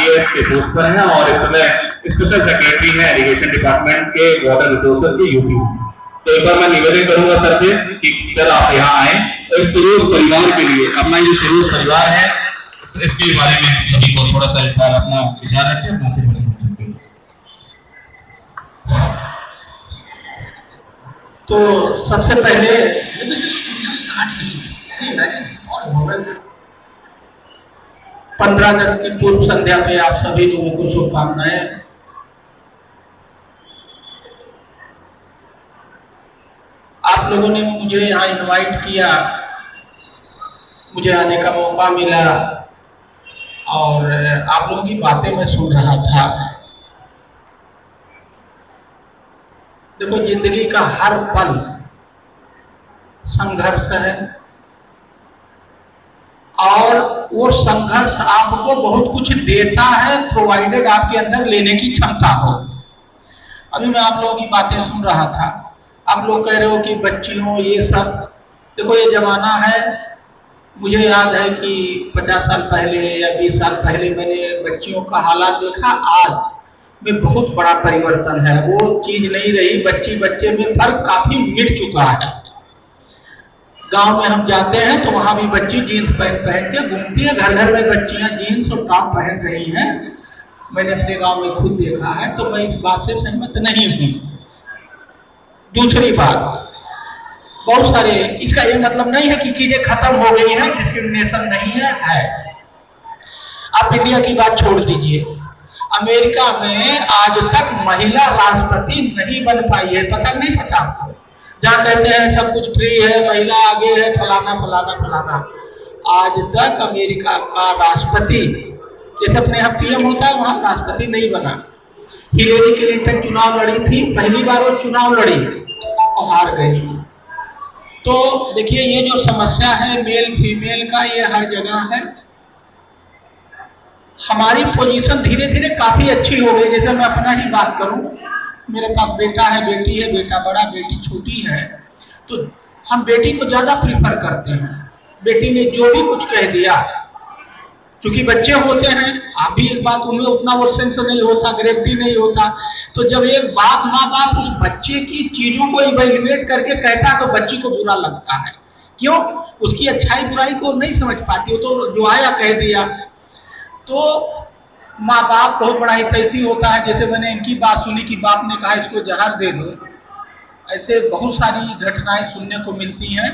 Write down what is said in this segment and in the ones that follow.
IAS के post पर हैं और इस समय स्पेशल सेक्रेटरी हैं इरिगेशन डिपार्टमेंट के वाटर रिसोर्सेज के यूपी में। तो एक बार मैं निवेदन करूंगा सर से कि सर आप यहाँ आए और इस सरोज परिवार के लिए, अपना ये सरोज परिवार है, इसके बारे में सभी को थोड़ा सा इस बार अपना विचार रखें, अपना से बचा सकते। तो सबसे पहले 15 अगस्त की पूर्व संध्या पे आप सभी लोगों को शुभकामनाएं। आप लोगों ने मुझे यहाँ इनवाइट किया, मुझे आने का मौका मिला और आप लोगों की बातें मैं सुन रहा था। देखो, जिंदगी का हर पल संघर्ष है और वो संघर्ष आपको बहुत कुछ देता है, प्रोवाइडेड आपके अंदर लेने की क्षमता हो। अभी मैं आप लोगों की बातें सुन रहा था, आप लोग कह रहे हो कि बच्चियों ये सब, देखो ये जमाना है। मुझे याद है कि 50 साल पहले या 20 साल पहले मैंने बच्चियों का हालात देखा, आज में बहुत बड़ा परिवर्तन है। वो चीज नहीं रही, बच्ची बच्चे में फर्क काफी मिट चुका है। गांव में हम जाते हैं तो वहां भी बच्ची जीन्स पैंट पहन के घूमती है, घर घर में बच्चियां जीन्स और टॉप पहन रही हैं। मैंने अपने गांव में खुद देखा है, तो मैं इस बात से सहमत नहीं हूं। दूसरी बात, बहुत सारे, इसका ये मतलब नहीं है कि चीजें खत्म हो गई हैं, डिस्क्रिमिनेशन नहीं है। आप इंडिया की बात छोड़ दीजिए, अमेरिका में आज तक महिला राष्ट्रपति नहीं बन पाई है। पता नहीं, पता आपको? जहाँ कहते हैं सब कुछ फ्री है, महिला आगे है, फलाना फलाना फलाना, आज तक अमेरिका का राष्ट्रपति, जैसे अपने यहाँ PM होता है, वहां राष्ट्रपति नहीं बना। हिलेरी क्लिंटन चुनाव लड़ी थी, पहली बार वो चुनाव लड़ी और हार गई। तो देखिए, ये जो समस्या है मेल फीमेल का, ये हर जगह है। हमारी पोजीशन धीरे धीरे काफी अच्छी हो गई। जैसे मैं अपना ही बात करूं, मेरे पास बेटा है, बेटी है, बेटा बड़ा, बेटी छोटी है, तो हम बेटी को ज्यादा प्रीफर करते हैं। बेटी ने जो भी कुछ कह दिया, क्योंकि बच्चे होते हैं, आप भी एक बात, उनमें उतना वो सेंस नहीं होता, ग्रेविटी नहीं होता। तो जब एक बात माँ बाप उस बच्चे की चीजों को इवेल्युएट करके कहता तो बच्ची को बुरा लगता है। क्यों? उसकी अच्छाई बुराई को नहीं समझ पाती, वो तो जो आया कह दिया। तो माँ बाप बहुत बड़ा हितैषी होता है। जैसे मैंने इनकी बात सुनी कि बाप ने कहा इसको जहर दे दो, ऐसे बहुत सारी घटनाएं सुनने को मिलती हैं।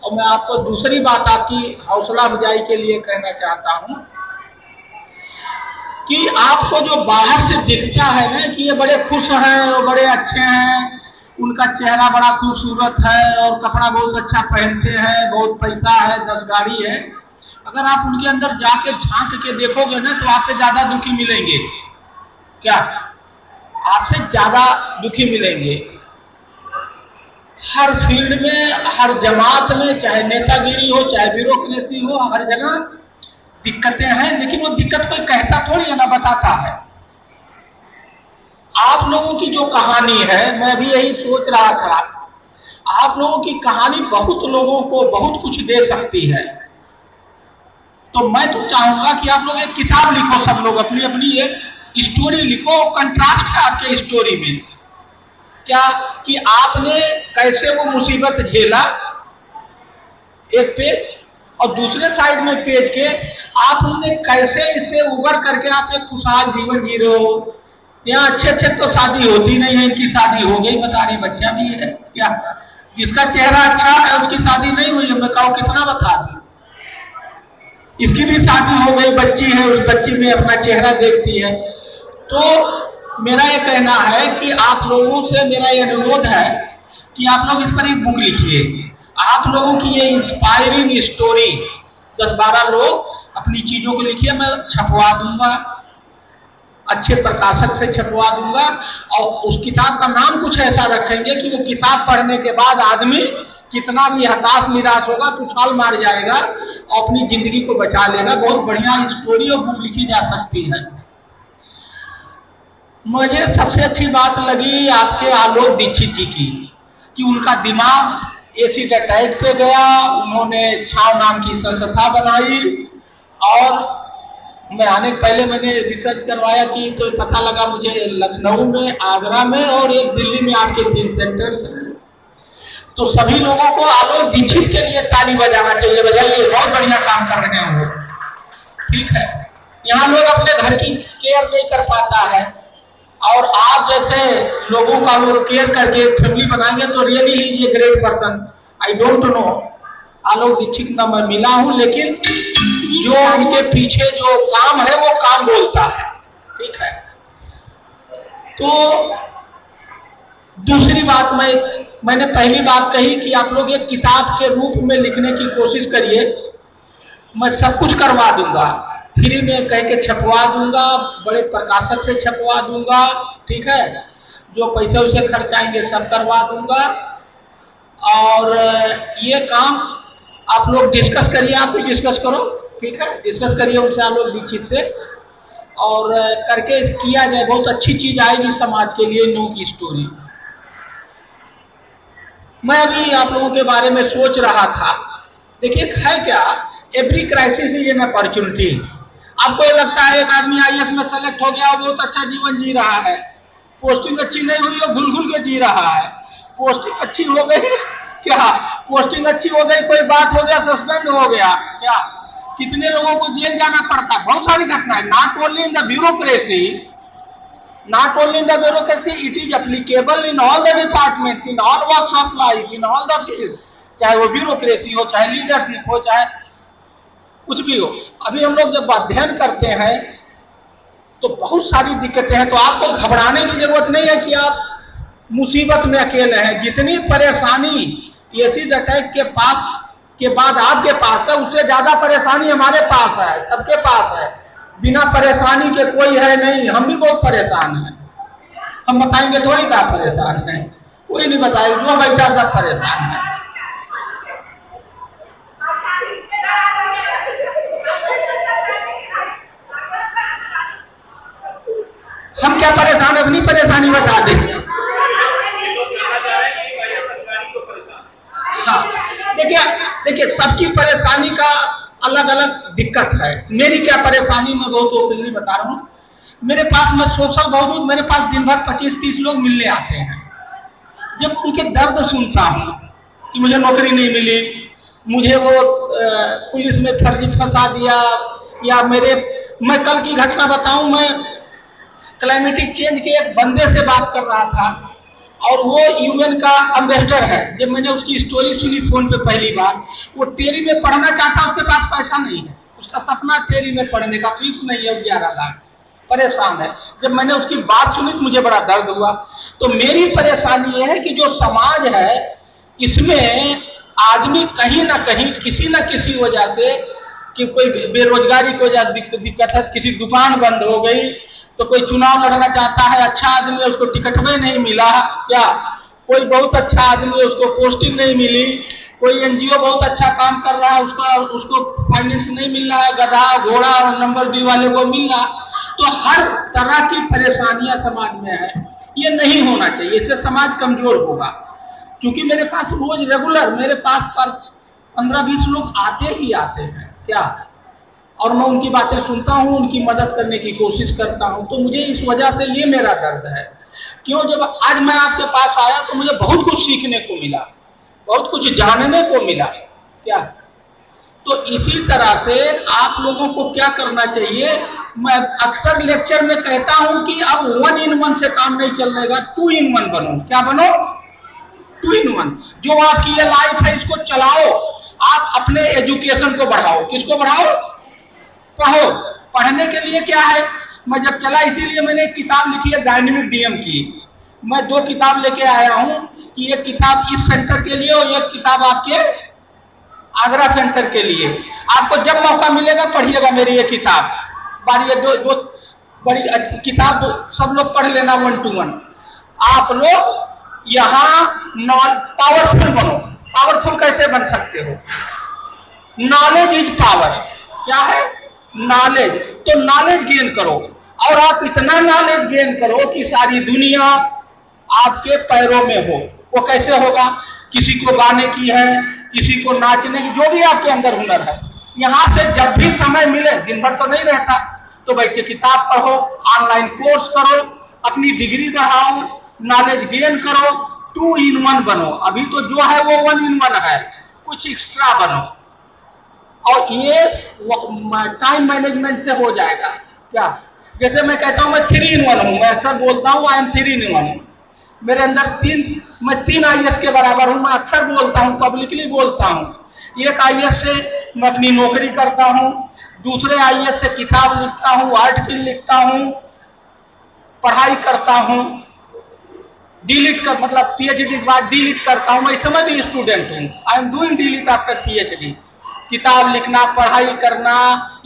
और मैं आपको दूसरी बात आपकी हौसला अफजाई के लिए कहना चाहता हूं कि आपको जो बाहर से दिखता है ना कि ये बड़े खुश हैं और बड़े अच्छे हैं, उनका चेहरा बड़ा खूबसूरत है और कपड़ा बहुत अच्छा पहनते हैं, बहुत पैसा है, 10 गाड़ी है, अगर आप उनके अंदर जाके झांक के देखोगे ना तो आपसे ज्यादा दुखी मिलेंगे। क्या? आपसे ज्यादा दुखी मिलेंगे। हर फील्ड में, हर जमात में, चाहे नेतागिरी हो, चाहे ब्यूरोक्रेसी हो, हर जगह दिक्कतें हैं। लेकिन वो दिक्कत कोई कहता थोड़ी है ना, बताता है। आप लोगों की जो कहानी है, मैं भी यही सोच रहा था, आप लोगों की कहानी बहुत लोगों को बहुत कुछ दे सकती है। तो मैं तो चाहूंगा कि आप लोग एक किताब लिखो, सब लोग अपनी अपनी एक स्टोरी लिखो। कंट्रास्ट है आपके स्टोरी में, क्या कि आपने कैसे वो मुसीबत झेला, एक पेज, और दूसरे साइड में पेज के आपने कैसे इससे उबर करके आप एक खुशहाल जीवन जी रहे हो। यहाँ अच्छे अच्छे तो शादी होती नहीं है, इनकी शादी हो गई, बता रहे बच्चा भी है। क्या? जिसका चेहरा अच्छा है उसकी शादी नहीं हुई है, मैं कहूँ कितना बता दूं। इसकी भी शादी हो गई, बच्ची है, उस बच्ची में अपना चेहरा देखती है। तो मेरा ये कहना है कि आप लोगों से मेरा ये अनुरोध है कि आप लोग इस पर एक बुक लिखिए। आप लोगों की ये इंस्पायरिंग स्टोरी 10-12 लोग अपनी चीजों को लिखिए, मैं छपवा दूंगा, अच्छे प्रकाशक से छपवा दूंगा। और उस किताब का नाम कुछ ऐसा रखेंगे कि वो किताब पढ़ने के बाद आदमी कितना भी हताश निराश होगा तो उछाल मार जाएगा और अपनी जिंदगी को बचा लेगा। बहुत बढ़िया स्टोरी और बुक लिखी जा सकती है। मुझे सबसे अच्छी बात लगी आपके आलोक दीक्षित जी की, कि उनका दिमाग एसिड पे गया, उन्होंने छाव नाम की संस्था बनाई और मैं आने के पहले मैंने रिसर्च करवाया कि तो पता लगा मुझे लखनऊ में, आगरा में और एक दिल्ली में आपके 3 सेंटर्स हैं। तो सभी लोगों को आलोक दीक्षित के लिए ताली बजाना चाहिए, बजाइए, बहुत बढ़िया काम कर रहे हैं वो। ठीक है, यहाँ लोग अपने घर की केयर नहीं कर पाता है, और आप जैसे लोगों का वो केयर करके फैमिली बनाएंगे तो really he is a great person. I don't know, Alok Dixit का मैं मिला हूं, लेकिन जो उनके पीछे जो काम है वो काम बोलता है। ठीक है, तो दूसरी बात मैंने पहली बात कही कि आप लोग एक किताब के रूप में लिखने की कोशिश करिए। मैं सब कुछ करवा दूंगा, फ्री में कह के छपवा दूंगा, बड़े प्रकाशक से छपवा दूंगा। ठीक है, जो पैसे उसे खर्चाएंगे सब करवा दूंगा। और ये काम आप लोग डिस्कस करिए, आप भी डिस्कस करो। ठीक है, डिस्कस करिए उनसे, आलोक दीक्षित से, और करके किया जाए, बहुत अच्छी चीज आएगी समाज के लिए। नो की स्टोरी मैं अभी आप लोगों के बारे में सोच रहा था। देखिए है क्या, every crisis is an opportunity. आपको ये लगता है एक आदमी आईएएस में सेलेक्ट हो गया, वो बहुत अच्छा जीवन जी रहा है, पोस्टिंग अच्छी नहीं हुई, वो घुल घुल के जी रहा है। पोस्टिंग अच्छी हो गई, क्या पोस्टिंग अच्छी हो गई, कोई बात हो गया, सस्पेंड हो गया, क्या कितने लोगों को जेल जाना पड़ता है, बहुत सारी घटनाएं। Not only in the bureaucracy, not only in the bureaucracy, it is applicable in all the departments, in all walks of life, in all the fields, चाहे वो ब्यूरोक्रेसी हो, चाहे लीडरशिप हो, चाहे कुछ भी हो। अभी हम लोग जब अध्ययन करते हैं तो बहुत सारी दिक्कतें हैं, तो आपको घबराने की जरूरत नहीं है कि आप मुसीबत में अकेले हैं। जितनी परेशानी एसिड अटैक के पास के बाद आपके पास है, उससे ज्यादा परेशानी हमारे पास है, सबके पास है। बिना परेशानी के कोई है नहीं, हम भी बहुत परेशान हैं। हम बताएंगे थोड़ी क्या परेशान है, कोई नहीं बताएगा, जो बैठा सब परेशान है। हम क्या परेशान है, अपनी परेशानी बता दें। हाँ, देखिए सबकी परेशानी का अलग अलग दिक्कत है। मेरी क्या परेशानी, मैं बहुत ओपनली बता रहा हूँ। मेरे पास, मैं सोशल बहुत हूँ, मेरे पास दिन भर 25-30 लोग मिलने आते हैं। जब उनके दर्द सुनता हूँ कि मुझे नौकरी नहीं मिली, मुझे वो पुलिस में फर्जी फंसा दिया, या मैं कल की घटना बताऊं, मैं क्लाइमेटिक चेंज के एक बंदे से बात कर रहा था, और वो यूएन का एम्बेसडर है। जब मैंने उसकी स्टोरी सुनी फोन पे पहली बार, वो टेरी में पढ़ना चाहता, उसके पास पैसा नहीं है, उसका सपना टेरी में पढ़ने का, फीस नहीं है, 11 लाख, परेशान है। जब मैंने उसकी बात सुनी तो मुझे बड़ा दर्द हुआ। तो मेरी परेशानी यह है कि जो समाज है, इसमें आदमी कहीं ना कहीं किसी न किसी वजह से, कि कोई बेरोजगारी की वजह दिक्कत है, किसी दुकान बंद हो गई, तो कोई चुनाव लड़ना चाहता है, अच्छा आदमी है, उसको टिकट में नहीं मिला, क्या कोई बहुत अच्छा आदमी है, उसको पोस्टिंग नहीं मिली, कोई एनजीओ बहुत अच्छा काम कर रहा है, उसको फाइनेंस नहीं मिल रहा है, गधा घोड़ा और नंबर 2 वाले को मिल रहा। तो हर तरह की परेशानियां समाज में है, ये नहीं होना चाहिए, इससे समाज कमजोर होगा। क्योंकि मेरे पास रोज रेगुलर मेरे पास 15-20 लोग आते ही आते हैं, क्या, और मैं उनकी बातें सुनता हूं, उनकी मदद करने की कोशिश करता हूं। तो मुझे इस वजह से ये मेरा दर्द है। क्यों, जब आज मैं आपके पास आया तो मुझे बहुत कुछ सीखने को मिला, बहुत कुछ जानने को मिला, क्या। तो इसी तरह से आप लोगों को क्या करना चाहिए, मैं अक्सर लेक्चर में कहता हूं कि अब 1 in 1 से काम नहीं चलेगा, 2 in 1 बनो। क्या बनो? 2 in 1। जो आपकी ये लाइफ है, इसको चलाओ, आप अपने एजुकेशन को बढ़ाओ। किसको बढ़ाओ? पढ़ो। पढ़ने के लिए क्या है, मैं जब चला, इसीलिए मैंने एक किताब लिखी है डायनेमिक डीएम की। मैं 2 किताब लेके आया हूं, कि एक किताब इस सेंटर के लिए और एक किताब आपके आगरा सेंटर के लिए। आपको जब मौका मिलेगा पढ़िएगा मेरी ये किताब। बारी दो बड़ी अच्छी किताब, सब लोग पढ़ लेना 1 to 1। आप लोग यहाँ पावरफुल बनो। पावरफुल कैसे बन सकते हो? Knowledge is power. क्या है? नॉलेज। तो नॉलेज गेन करो, और आप इतना नॉलेज गेन करो कि सारी दुनिया आपके पैरों में हो। वो कैसे होगा? किसी को गाने की है, किसी को नाचने की, जो भी आपके अंदर हुनर है, यहां से जब भी समय मिले, दिन भर तो नहीं रहता, तो बैठ के किताब पढ़ो, ऑनलाइन कोर्स करो, अपनी डिग्री बढ़ाओ, नॉलेज गेन करो, 2 in 1 बनो। अभी तो जो है वो 1 in 1 है, कुछ एक्स्ट्रा बनो। और ये टाइम मैनेजमेंट से हो जाएगा। क्या, जैसे मैं कहता हूं मैं 3 in 1 हूं, मैं अक्सर बोलता हूं आई एम 3 in 1। मेरे अंदर मैं 3 IAS के बराबर हूं। मैं अक्सर बोलता हूं, पब्लिकली बोलता हूं। एक IAS से मैं अपनी नौकरी करता हूं, दूसरे IAS से किताब लिखता हूं, आर्टिकल लिखता हूं, पढ़ाई करता हूं, डिलीट कर मतलब PhD के बाद डिलीट करता हूं। मैं समझ स्टूडेंट हूं, I am doing delete after PhD। किताब लिखना, पढ़ाई करना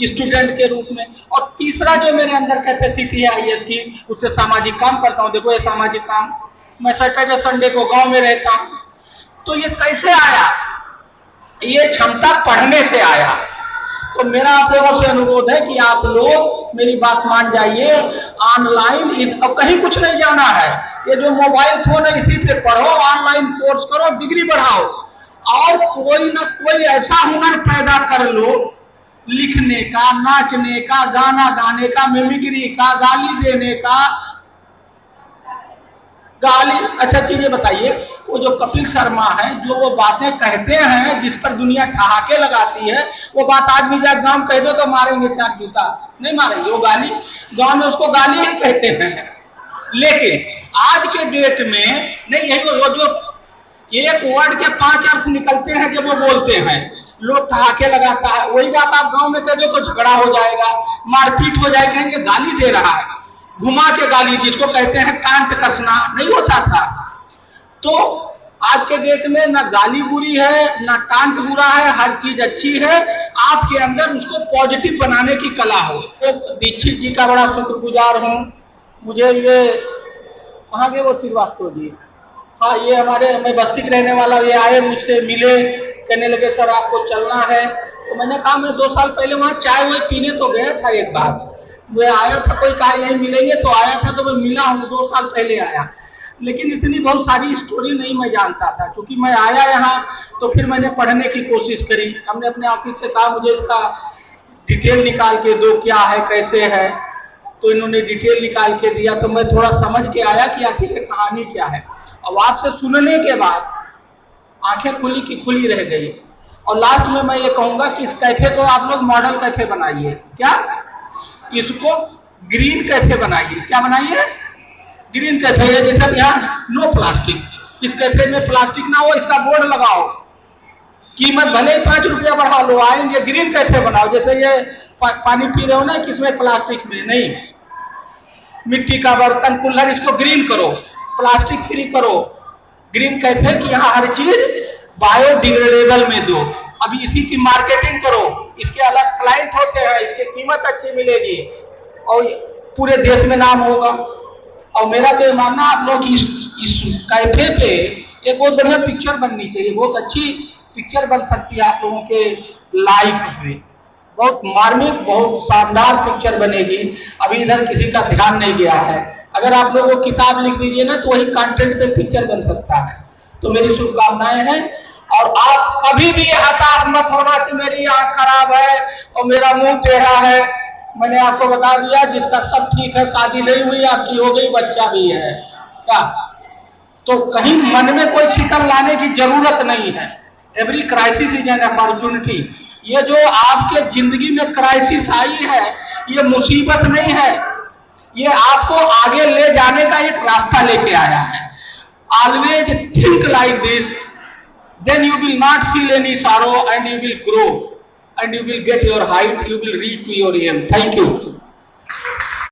स्टूडेंट के रूप में। और तीसरा जो मेरे अंदर कैपेसिटी है IAS की, उससे सामाजिक काम करता हूं। देखो ये सामाजिक काम, मैं सैटरडे संडे को गांव में रहता हूं। तो ये कैसे आया? ये क्षमता पढ़ने से आया। तो मेरा आप लोगों से अनुरोध है कि आप लोग मेरी बात मान जाइए। ऑनलाइन अब कहीं कुछ नहीं जाना है, ये जो मोबाइल फोन है इसी पे पढ़ो, ऑनलाइन कोर्स करो, डिग्री बढ़ाओ, और कोई ना कोई ऐसा हुनर पैदा कर लो, लिखने का, नाचने का, गाना गाने का, मिमिक्री का, गाली देने का। गाली, अच्छा चीजें बताइए, वो जो कपिल शर्मा है, जो वो बातें कहते हैं जिस पर दुनिया ठहाके लगाती है, वो बात आज भी जाए गांव कह दो तो मारेंगे 4 जूता, नहीं मारेंगे। वो गाली, गांव में उसको गाली ही कहते हैं। लेकिन आज के डेट में नहीं, यही वो जो एक वर्ड के 5 अर्थ निकलते हैं जब वो बोलते हैं, लोग ठहाके लगाता है। वही बात आप गांव में कह दो तो झगड़ा हो जाएगा, मारपीट हो जाएगी, कहेंगे गाली दे रहा है, घुमा के गाली, जिसको कहते हैं कांट कसना, नहीं होता था। तो आज के डेट में ना गाली बुरी है, ना टांट बुरा है, हर चीज अच्छी है। आपके अंदर उसको पॉजिटिव बनाने की कला हो। तो दीक्षित जी का बड़ा शुक्रगुजार हूं। मुझे ये कहाँ गए वो श्रीवास्तव जी, हाँ ये हमारे, मैं बस्ती रहने वाला, ये आए मुझसे मिले, कहने लगे सर आपको चलना है। तो मैंने कहा मैं 2 साल पहले वहां चाय वाय पीने तो गया था एक बार, मैं आया था, कोई कहा यहीं मिलेंगे तो आया था, तो मैं मिला हूँ, 2 साल पहले आया। लेकिन इतनी बहुत सारी स्टोरी नहीं मैं जानता था, क्योंकि मैं आया यहाँ तो फिर मैंने पढ़ने की कोशिश करी। हमने अपने ऑफिस से कहा मुझे इसका डिटेल निकाल के दो, क्या है कैसे है, तो इन्होंने डिटेल निकाल के दिया। तो मैं थोड़ा समझ के आया कि आखिर कहानी क्या है। अब आपसे सुनने के बाद आंखें खुली की खुली रह गई। और लास्ट में मैं ये कहूंगा कि इस कैफे को आप लोग मॉडल कैफे बनाइए। क्या, इसको ग्रीन कैफे बनाइए। क्या बनाइए? Green cafe. जैसे यहाँ नो प्लास्टिक, इस कैफे में प्लास्टिक ना हो, इसका बोर्ड लगाओ, कीमत भले ही 5 रुपया बढ़ा लो, आएंगे। ग्रीन कैफे बनाओ, जैसे ये पानी पी रहे हो ना, किसमें, प्लास्टिक में नहीं, मिट्टी का बर्तन, कुल्हड़, इसको ग्रीन करो, प्लास्टिक फ्री करो। ग्रीन कैफे की यहाँ हर चीज बायोडिग्रेडेबल में दो। अभी इसी की मार्केटिंग करो, इसके अलग क्लाइंट होते हैं, इसकी कीमत अच्छी मिलेगी और पूरे देश में नाम होगा। और मेरा तो ये मानना, आप लोग इस कैफे पे एक बहुत बढ़िया पिक्चर बननी चाहिए, बहुत अच्छी पिक्चर बन सकती है आप लोगों के लाइफ में, बहुत मार्मिक, बहुत शानदार पिक्चर बनेगी। अभी इधर किसी का ध्यान नहीं गया है। अगर आप लोग वो किताब लिख दीजिए ना, तो वही कंटेंट पे पिक्चर बन सकता है। तो मेरी शुभकामनाएं हैं। और आप कभी भी हताश मत होना कि मेरी आंख खराब है और मेरा मुंह टेढ़ा है। मैंने आपको बता दिया, जिसका सब ठीक है, शादी नहीं हुई, आपकी हो गई, बच्चा भी है, क्या, तो कहीं मन में कोई शिकन लाने की जरूरत नहीं है। Every crisis is an opportunity. ये जो आपके जिंदगी में क्राइसिस आई है, ये मुसीबत नहीं है, ये आपको आगे ले जाने का एक रास्ता लेके आया है। Always think like this, then you will not feel any sorrow and you will grow and you will get your height, you will reach to your aim. Thank you.